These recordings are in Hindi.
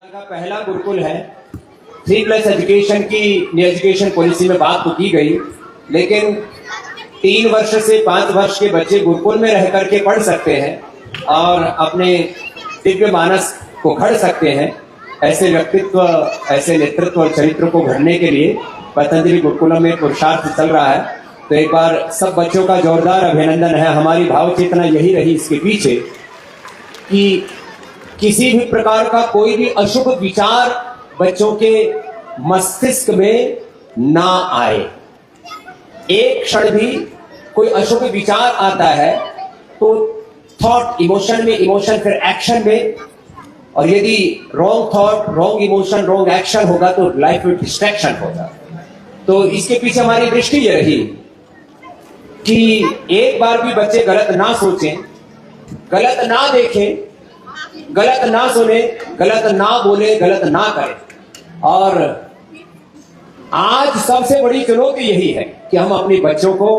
का पहला गुरुकुल है। 3+ एजुकेशन की एजुकेशन पॉलिसी में बात तो की गई, लेकिन 3 वर्ष से 5 वर्ष के बच्चे गुरुकुल में रह करके पढ़ सकते हैं और अपने दिव्य मानस को घड़ सकते हैं। ऐसे व्यक्तित्व, ऐसे नेतृत्व और चरित्र को घड़ने के लिए पतंजलि गुरुकुलम में पुरुषार्थ चल रहा है। तो एक बार सब बच्चों का जोरदार अभिनंदन है। हमारी भाव चेतना यही रही इसके पीछे कि किसी भी प्रकार का कोई भी अशुभ विचार बच्चों के मस्तिष्क में ना आए। एक क्षण भी कोई अशुभ विचार आता है तो थॉट इमोशन में, इमोशन फिर एक्शन में, और यदि wrong thought, wrong emotion, wrong action होगा तो लाइफ में डिस्ट्रैक्शन होगा। तो इसके पीछे हमारी दृष्टि ये रही कि एक बार भी बच्चे गलत ना सोचें, गलत ना देखें, गलत ना सुने, गलत ना बोले, गलत ना करें। और आज सबसे बड़ी चुनौती यही है कि हम अपने बच्चों को,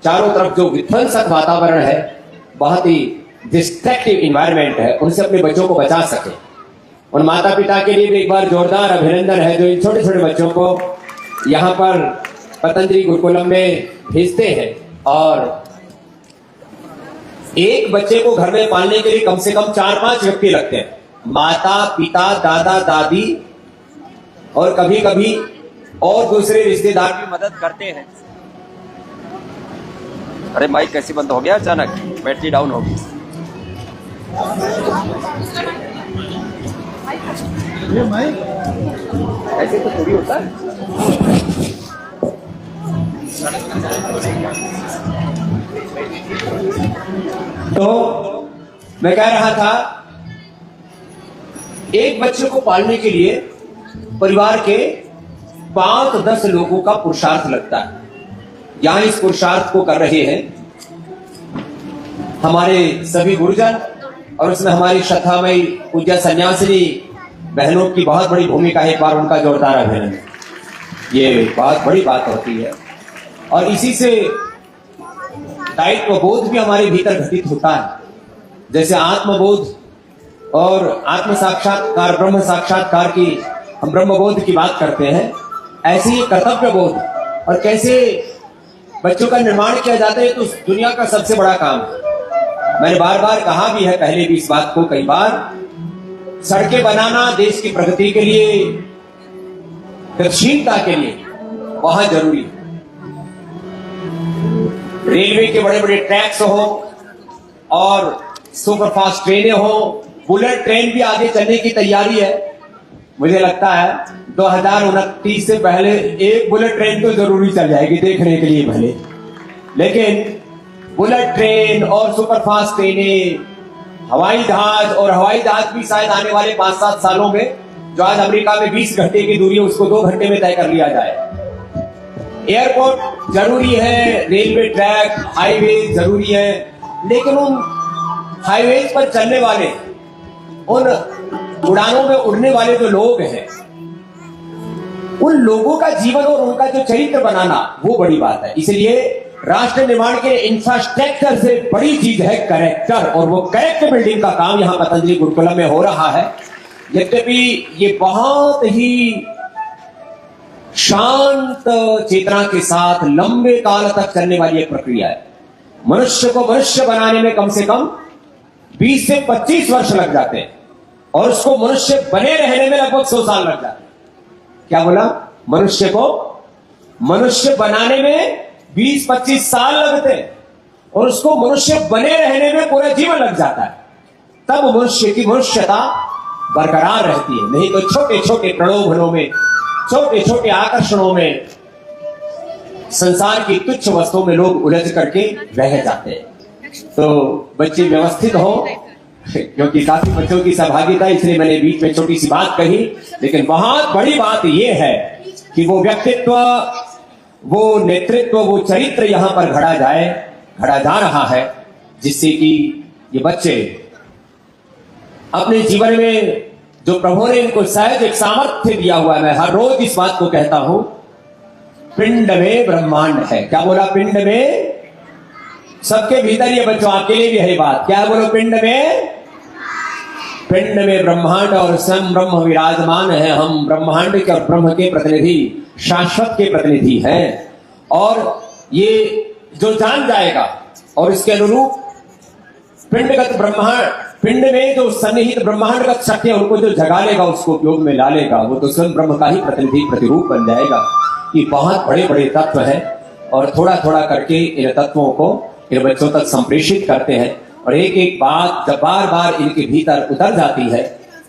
चारों तरफ जो विध्वंसक वातावरण है, बहुत ही डिस्ट्रक्टिव इन्वायरमेंट है, उनसे अपने बच्चों को बचा सके। उन माता पिता के लिए भी एक बार जोरदार अभिनंदन है जो इन छोटे छोटे बच्चों को यहाँ पर पतंजलि गुरुकुलम में भेजते हैं। और एक बच्चे को घर में पालने के लिए कम से कम 4-5 व्यक्ति लगते हैं। माता पिता, दादा दादी और कभी कभी और दूसरे रिश्तेदार भी मदद करते हैं। अरे माइक कैसे बंद हो गया अचानक, बैटरी डाउन हो गई। ये माइक ऐसे तो थोड़ी होता है। तो मैं कह रहा था, एक बच्चे को पालने के लिए परिवार के 5-10 लोगों का पुरुषार्थ लगता है। यहां इस पुरुषार्थ को कर रहे हैं हमारे सभी गुरुजन, और उसमें हमारी श्रद्धामयी पूज्य सन्यासिनी बहनों की बहुत बड़ी भूमिका है। एक बार उनका जोरदार अभिनंदन। ये बहुत बड़ी बात होती है और इसी से दायित्व बोध भी हमारे भीतर घटित होता है। जैसे आत्मबोध और आत्म साक्षात्कार, ब्रह्म साक्षात्कार की हम ब्रह्मबोध की बात करते हैं, ऐसे ही कर्तव्य बोध और कैसे बच्चों का निर्माण किया जाता है, तो दुनिया का सबसे बड़ा काम। मैंने बार बार कहा भी है पहले भी इस बात को कई बार, सड़कें बनाना देश की प्रगति के लिए, गतिशीलता के लिए बहुत जरूरी है। रेलवे के बड़े बड़े ट्रैक्स हो और सुपरफास्ट ट्रेनें हो, बुलेट ट्रेन भी आगे चलने की तैयारी है। मुझे लगता है 2029 से पहले एक बुलेट ट्रेन तो जरूरी चल जाएगी देखने के लिए भले, लेकिन बुलेट ट्रेन और सुपरफास्ट ट्रेनें, हवाई जहाज, और हवाई जहाज भी शायद आने वाले 5-7 सालों में, जो आज अमेरिका में 20 घंटे की दूरी है उसको 2 घंटे में तय कर लिया जाए। एयरपोर्ट जरूरी है, रेलवे ट्रैक, हाईवे जरूरी है, लेकिन उन हाईवेज पर चलने वाले, उन उड़ानों में उड़ने वाले जो लोग हैं, उन लोगों का जीवन और उनका जो चरित्र बनाना, वो बड़ी बात है। इसलिए राष्ट्र निर्माण के इंफ्रास्ट्रक्चर से बड़ी चीज है कैरेक्टर, और वो कैरेक्टर बिल्डिंग का काम यहाँ पतंजलि गुरुकुलम में हो रहा है। यद्यपि ये बहुत ही शांत चेतना के साथ लंबे काल तक चलने वाली एक प्रक्रिया है। मनुष्य को मनुष्य बनाने में कम से कम 20 से 25 वर्ष लग जाते हैं, और उसको मनुष्य बने रहने में लगभग 100 साल लग जाते हैं। क्या बोला? मनुष्य को मनुष्य बनाने में 20-25 साल लगते हैं, और उसको मनुष्य बने रहने में पूरा जीवन लग जाता है। तब मनुष्य की मनुष्यता बरकरार रहती है। नहीं तो छोटे छोटे प्रलोभनों में, छोटे छोटे आकर्षणों में, संसार की तुच्छ वस्तुओं में लोग उलझ करके रह जाते हैं। तो बच्चे व्यवस्थित हो, क्योंकि काफी बच्चों की सहभागिता, इसलिए मैंने बीच में छोटी सी बात कही, लेकिन बहुत बड़ी बात यह है कि वो व्यक्तित्व, वो नेतृत्व, वो चरित्र यहां पर घड़ा जा रहा है, जिससे कि ये बच्चे अपने जीवन में जो प्रभु ने इनको सहज एक सामर्थ्य दिया हुआ है। मैं हर रोज इस बात को कहता हूं, पिंड में ब्रह्मांड है। क्या बोला? पिंड में, सबके भीतर, ये बच्चों आपके लिए भी है बात। क्या बोलो? पिंड में पिंड में ब्रह्मांड और स्वयं ब्रह्म विराजमान है। हम ब्रह्मांड के और ब्रह्म के प्रतिनिधि, शाश्वत के प्रतिनिधि हैं। और ये जो जान जाएगा और इसके अनुरूप पिंडगत ब्रह्मांड, पिंड में जो सन्निहित ब्रह्मांडगत शक्ति है उनको जो जगा लेगा, उसको उपयोग में ला लेगा, वो तो स्वयं ब्रह्म का ही प्रतिनिधि प्रतिरूप बन जाएगा। ये बहुत बड़े बड़े तत्व हैं और थोड़ा थोड़ा करके इन तत्वों को इन बच्चों तक संप्रेषित करते हैं। और एक एक बात जब बार बार इनके भीतर उतर जाती है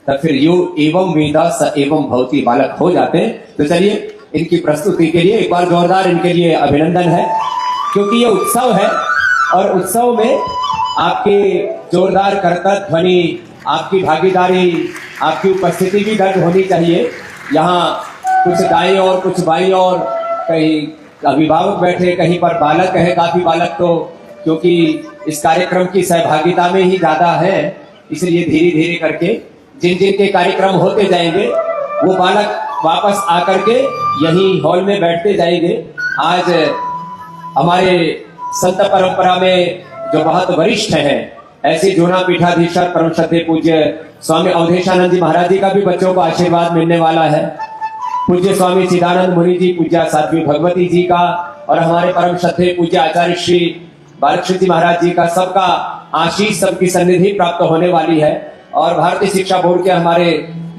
तब फिर यो एवं वेदा स एवं भवति बालक हो जाते हैं। तो चलिए इनकी प्रस्तुति के लिए एक बार जोरदार इनके लिए अभिनंदन है, क्योंकि ये उत्सव है और उत्सव में आपके जोरदार करतब ध्वनि, आपकी भागीदारी, आपकी उपस्थिति भी दर्ज होनी चाहिए। यहाँ कुछ दाएं और कुछ बाईं और, कहीं अभिभावक बैठे, कहीं पर बालक है, काफी बालक तो क्योंकि इस कार्यक्रम की सहभागिता में ही ज्यादा है, इसलिए धीरे धीरे करके जिन जिन के कार्यक्रम होते जाएंगे वो बालक वापस आकर के यही हॉल में बैठते जाएंगे। आज हमारे संत परंपरा में जो बहुत वरिष्ठ हैं, ऐसे जूना पीठाधीश्वर परम श्रद्धेय पूज्य स्वामी अवधेशानंद जी महाराज जी का भी बच्चों को आशीर्वाद मिलने वाला है। पूज्य स्वामी चिदानंद मुनि जी, पूज्य साध्वी भगवती जी का और हमारे परम श्रद्धेय पूज्य आचार्य श्री बालकृष्ण जी महाराज जी का, सबका आशीष, सबकी सन्निधि प्राप्त होने वाली है। और भारतीय शिक्षा बोर्ड के हमारे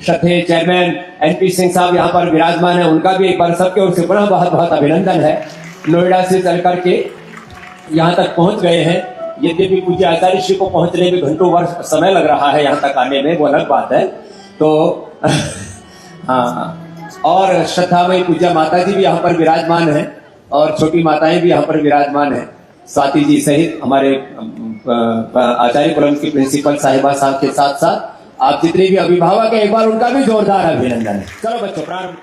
श्रद्धेय चेयरमैन एनपी सिंह साहब यहाँ पर विराजमान है, उनका भी एक बार सबके ओर से पुनः बहुत बहुत अभिनंदन है। नोएडा से चल करके यहाँ तक पहुंच गए हैं। यद्यपि पूज्य आचार्य श्री को पहुंचने में घंटों वर्ष समय लग रहा है, यहाँ तक आने में वो अलग बात है। तो हाँ, और श्रद्धामयी पूज्य माता जी भी यहाँ पर विराजमान है और छोटी माताएं भी यहाँ पर विराजमान है। स्वाति जी सहित हमारे आचार्य कुलम की प्रिंसिपल साहिबा साहब के साथ साथ आप जितने भी अभिभावक हैं, एक बार उनका भी जोरदार अभिनंदन है। चलो बच्चों प्रारंभ।